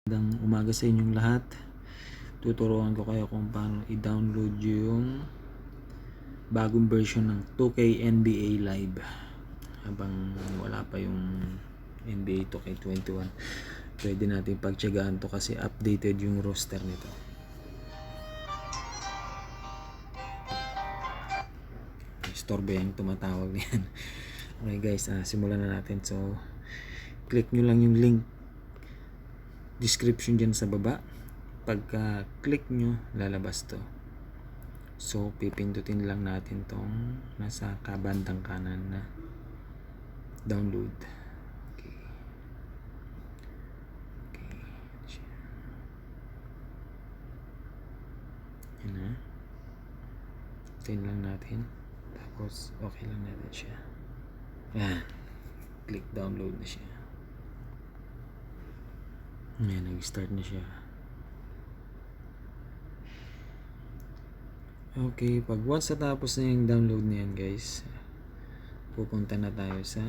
Magandang umaga sa inyong lahat. Tuturuan ko kayo kung paano i-download yung bagong version ng 2K NBA Live habang wala pa yung NBA 2K21. Pwede natin pagtiyagaan to kasi updated yung roster nito. Istorbo yung tumatawag niyan. Okay guys, simulan na natin. So click nyo lang yung link description dyan sa baba. Pagka click nyo, lalabas to. So pipindutin lang natin tong nasa kabandang kanan na download. Okay. Yan na. Tin lang natin. Tapos okay lang natin siya. Yan. Click download na siya. Yan, nag-start na siya. Okay, pag once natapos na yung download na yan guys, pupunta na tayo sa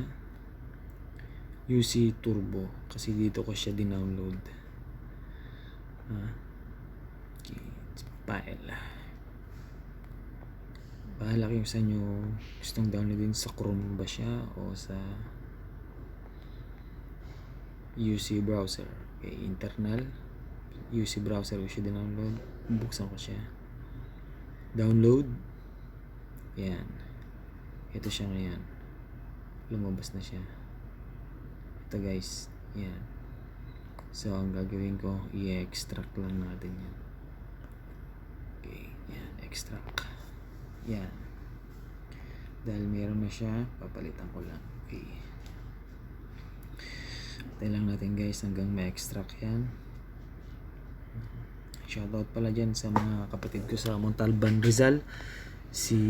UC Turbo kasi dito ko siya dinownload. Okay, file. Bahala kayo sa inyo gustong downloadin, sa Chrome ba siya o sa UC browser. Okay, internal UC browser ko siya dinownload. Buksan ko siya. Download. Yan. Ito siya ngayon. Lumabas na siya. Ito guys. Yan. So ang gagawin ko, i-extract lang natin yan. Okay. Yan. Extract. Yan. Dahil meron na siya, papalitan ko lang. Okay. Tayo lang natin guys hanggang ma-extract yan. Shoutout pala dyan sa mga kapatid ko sa Montalban, Rizal. Si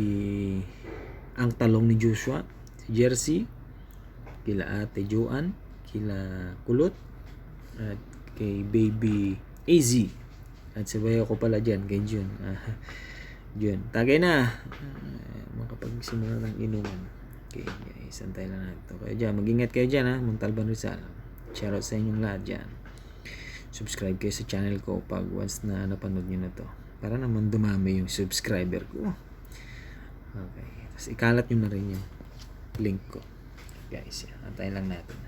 ang talong ni Joshua, si Jersey, kila ate Joanne, kila Kulot, at kay baby AZ. At si bayo ko pala dyan, kay Jun. Jun, tagay na. Makapagsimula ng inuman. Okay guys, antay lang natin. Kaya dyan, mag-ingat kayo dyan ha, Montalban, Rizal. Shoutout sa inyong lahat dyan. Subscribe kayo sa channel ko pag once na napanood nyo na to, para naman dumami yung subscriber ko. Okay, tapos ikalat nyo na rin yung link ko guys. Yan, antayin lang natin.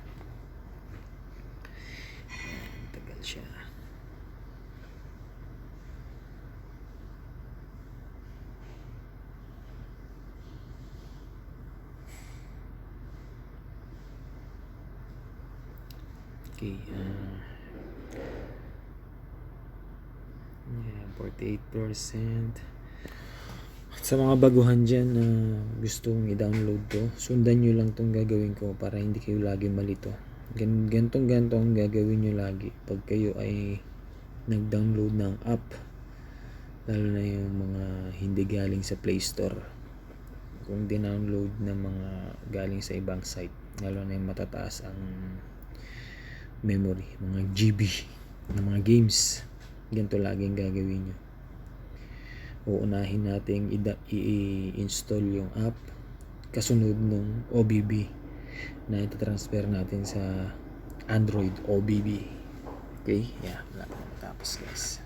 Yan, tagal siya. Okay, 48%. Sa mga baguhan dyan na gustong i-download to, sundan nyo lang tong gagawin ko para hindi kayo lagi malito. Gantong ang gagawin nyo lagi pag kayo ay nag-download ng app, lalo na yung mga hindi galing sa Play Store. Kung dinownload na mga galing sa ibang site, lalo na yung matataas ang memory, mga GB na mga games, ganito laging gagawin nyo. Uunahin nating i-install yung app kasunod ng OBB na itatransfer natin sa Android OBB. Okay? Yeah, wala pa matapos guys.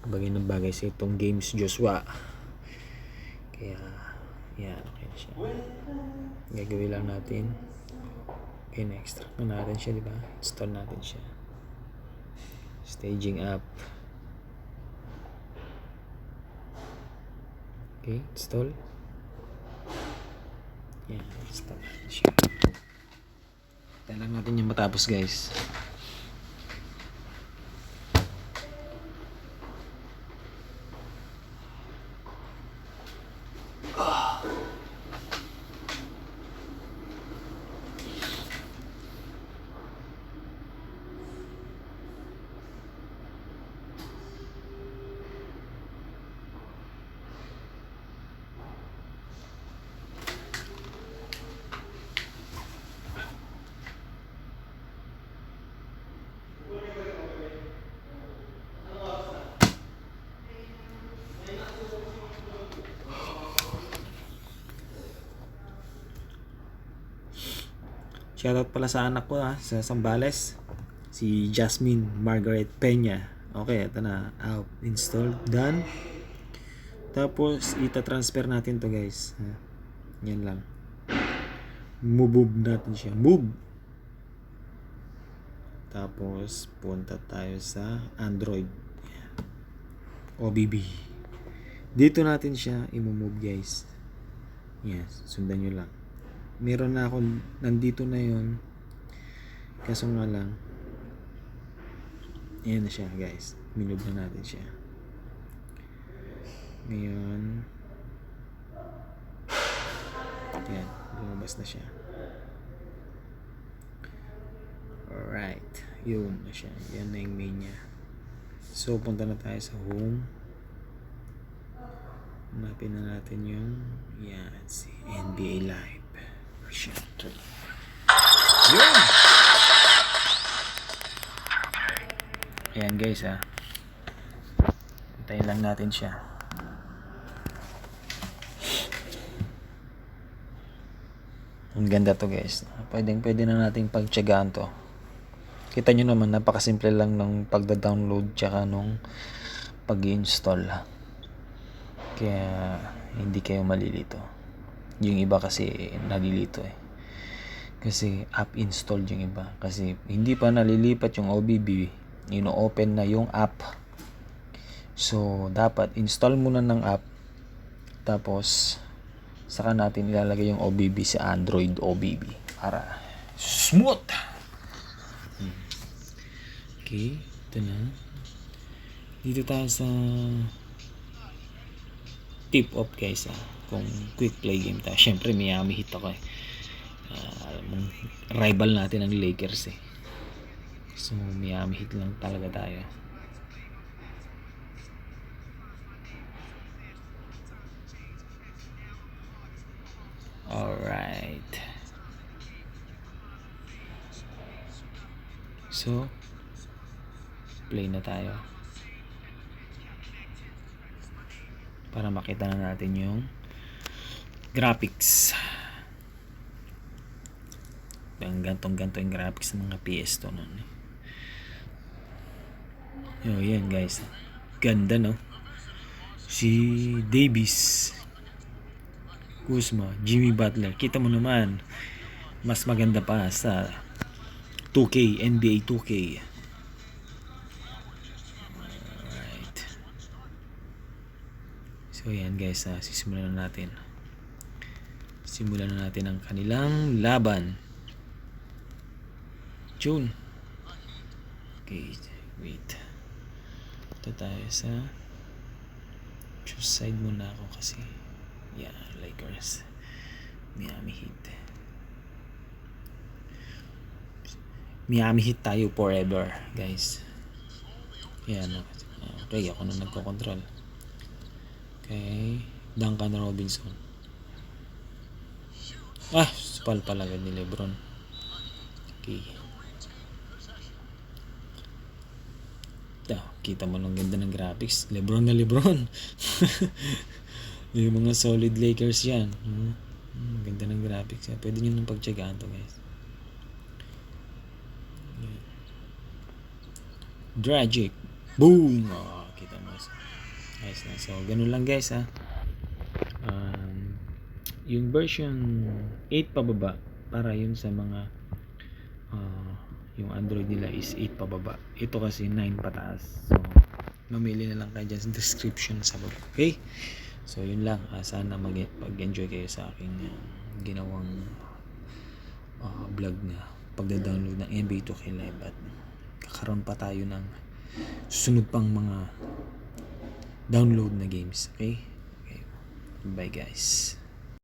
Bagay na bagay sa itong games Joshua. Kaya yan, okay na siya. Gagawin lang natin. Okay, na-extract na natin siya, diba? Install natin siya. Staging app. Okay, install. Yan, install natin siya. Tayo lang natin yung matapos guys. Shoutout pala sa anak ko sa Sambales. Si Jasmine Margaret Peña. Okay, ito na. Out. Installed. Done. Tapos, ita-transfer natin to guys. Yan lang. Move natin siya. Move. Tapos, punta tayo sa Android. OBB. Dito natin siya i-move guys. Yes, sundan nyo lang. Meron na ako, nandito na yon. Kaso nga lang, ayan na siya guys. Minove na natin siya. Ngayon, yan, lumabas na siya. Alright, yun na siya. Yan na yung main niya. So, punta na tayo sa home. Hanapin na natin yung yan, si NBA Live version 3. Yun! Ayan guys Hintayin lang natin siya. Ang ganda to guys. Pwede na nating pagtyagaan to. Kita nyo naman, napakasimple lang ng pagda-download tsaka nung pag-install. Kaya hindi kayo malilito. Yung iba kasi nalilito kasi app installed yung iba. Kasi hindi pa nalilipat yung OBB, ino-open na yung app. So dapat install muna ng app, tapos saka natin ilalagay yung OBB sa Android OBB para smooth. Okay, ito na. Dito tayo sa tip off guys kung quick play game tayo. Syempre Miami Heat ako rival natin ang Lakers so Miami Heat lang talaga tayo. Alright, so play na tayo para makita na natin yung graphics. Gantong yung graphics ng mga PS to nun. Yan guys, ganda no. Si Davis, Kuzma, Jimmy Butler, kita mo naman mas maganda pa sa 2K, NBA 2K. Alright, so yan guys, simulan na natin ang kanilang laban. June. Okay, wait. Ito tayo sa choose side muna ako kasi Lakers, Miami Heat. Miami Heat tayo forever guys. Yan okay, ako na nagko-control. Okay, Duncan Robinson. Spal pala ni LeBron. Okay, kita mo ng ganda ng graphics. LeBron na LeBron. Yung mga solid Lakers yan. Ganda ng graphics. Pwede nyo nang pagtyagaan to guys. Dragic. Boom! Kita mo. Nice na. So, ganun lang guys yung version 8 pababa para yun sa mga yung Android nila is 8 pababa. Ito kasi 9 pataas. So, mamili na lang kayo dyan sa description sa baba. Okay? So, yun lang. Sana mag-enjoy kayo sa aking ginawang vlog na pagda-download ng NBA 2K Live at kakaroon pa tayo ng susunod pang mga download na games. Okay? Bye guys.